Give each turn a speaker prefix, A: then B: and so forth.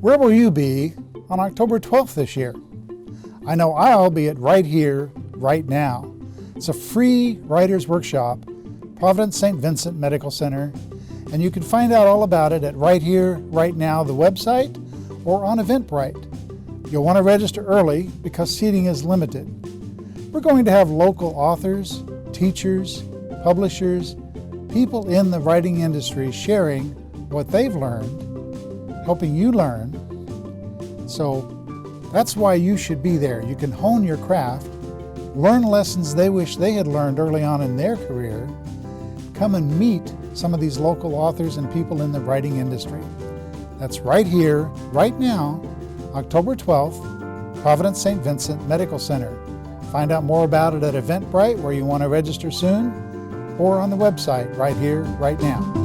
A: Where will you be on October 12th this year? I know I'll be at Right Here, Right Now. It's a free writer's workshop, Providence St. Vincent Medical Center, and you can find out all about it at Right Here, Right Now, the website, or on Eventbrite. You'll want to register early because seating is limited. We're going to have local authors, teachers, publishers, people in the writing industry sharing what they've learned, helping you learn. So that's why you should be there. You can hone your craft, learn lessons they wish they had learned early on in their career, come and meet some of these local authors and people in the writing industry. That's Right Here, Right Now, October 12th, Providence St. Vincent Medical Center. Find out more about it at Eventbrite, where you want to register soon, or on the website, Right Here, Right Now.